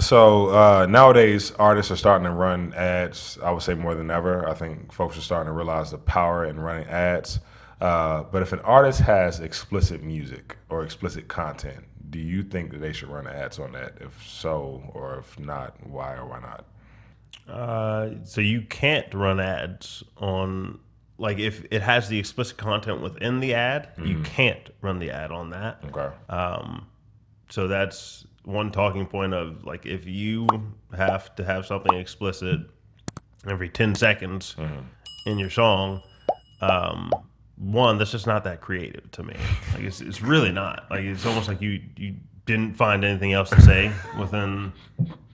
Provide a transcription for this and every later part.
So nowadays, artists are starting to run ads. I would say more than ever. I think folks are starting to realize the power in running ads. But if an artist has explicit music or explicit content, do you think that they should run ads on that? If so, or if not, why or why not? So you can't run ads on, like, if it has the explicit content within the ad, you can't run the ad on that. Okay. So that's one talking point of, like, if you have to have something explicit every 10 seconds in your song, one, that's just not that creative to me. Like, it's really not. Like, it's almost like you didn't find anything else to say within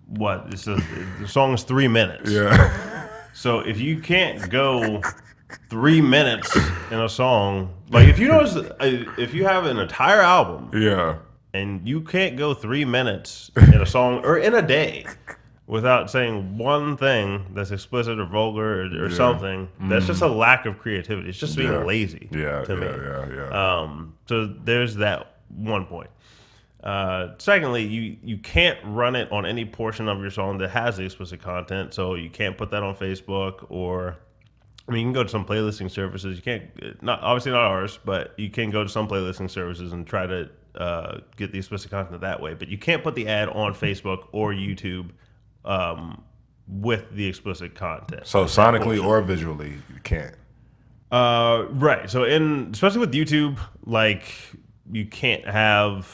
what? The song is 3 minutes. Yeah. So if you can't go 3 minutes in a song, like, if you notice, if you have an entire album Yeah. and you can't go 3 minutes in a song or in a day without saying one thing that's explicit or vulgar or something, that's just a lack of creativity. It's just being lazy to me. Yeah. So there's that one point. Secondly, you can't run it on any portion of your song that has the explicit content. So you can't put that on Facebook, or, I mean, you can go to some playlisting services. You can't, not obviously not ours, but you can go to some playlisting services and try to get the explicit content that way. But you can't put the ad on Facebook or YouTube with the explicit content. So sonically or visually, you can't. Right. So especially with YouTube, like, you can't have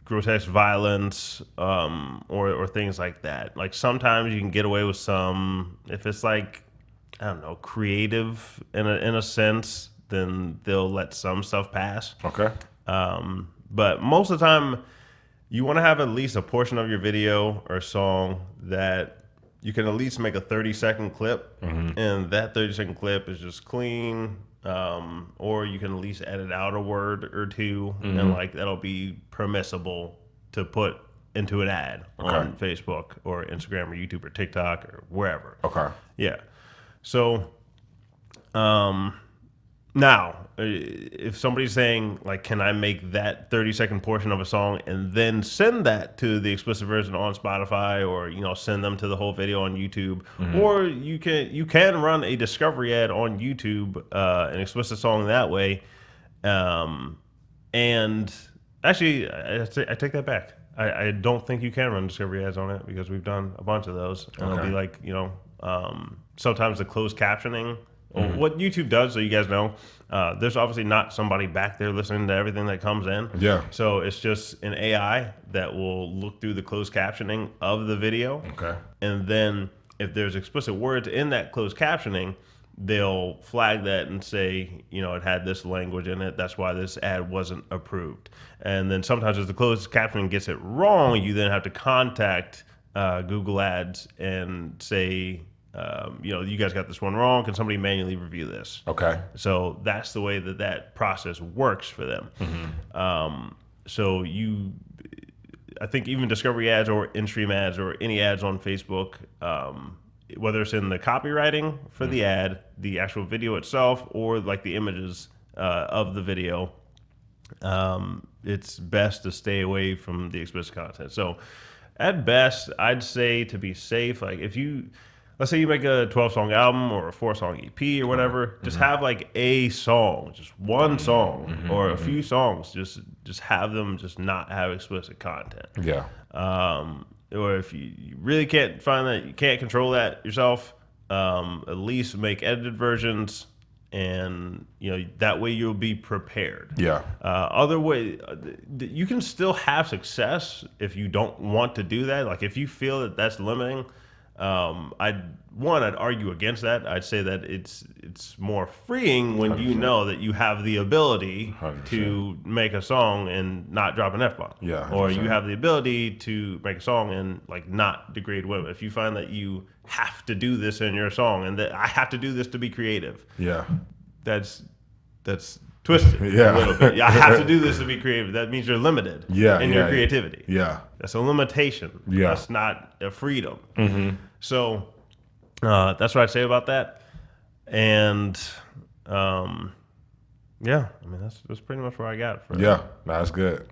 grotesque violence or things like that. Like, sometimes you can get away with some, if it's like, I don't know, creative in a sense, then they'll let some stuff pass. Okay. But most of the time, you want to have at least a portion of your video or song that you can at least make a 30-second clip, and that 30-second clip is just clean, or you can at least edit out a word or two, and, like, that'll be permissible to put into an ad on Facebook or Instagram or YouTube or TikTok or wherever. Okay. Yeah. So, now, if somebody's saying, like, can I make that 30-second portion of a song and then send that to the explicit version on Spotify, or, send them to the whole video on YouTube, or you can run a discovery ad on YouTube, an explicit song that way. And actually, I take that back. I don't think you can run discovery ads on it, because we've done a bunch of those. And it'll be like, sometimes the closed captioning. What YouTube does, so you guys know, there's obviously not somebody back there listening to everything that comes in. Yeah. So it's just an AI that will look through the closed captioning of the video. Okay. And then if there's explicit words in that closed captioning, they'll flag that and say, it had this language in it. That's why this ad wasn't approved. And then sometimes if the closed captioning gets it wrong, you then have to contact Google Ads and say, you guys got this one wrong. Can somebody manually review this? Okay. So that's the way that process works for them. So I think even discovery ads or in-stream ads or any ads on Facebook, whether it's in the copywriting for the ad, the actual video itself, or like the images of the video, it's best to stay away from the explicit content. So at best, I'd say, to be safe, like, let's say you make a 12-song album or a 4-song EP or whatever, just have like a song, just one song, or a few songs, just have them just not have explicit content. Yeah. Or if you really can't find that, you can't control that yourself, at least make edited versions, and that way you'll be prepared. Yeah. Other way, you can still have success if you don't want to do that. Like, if you feel that that's limiting, I'd argue against that. I'd say that it's more freeing when 100%. you know that you have the ability 100%. to make a song and not drop an F-bomb. Yeah, or 100%. you have the ability to make a song and, like, not degrade women. If you find that you have to do this in your song and that I have to do this to be creative, Yeah. that's twisted Yeah. a little bit. I have to do this to be creative. That means you're limited in your creativity. Yeah. That's a limitation. Yeah. That's not a freedom. So that's what I'd say about that. And yeah, I mean, that's pretty much where I got it for Yeah. That's good.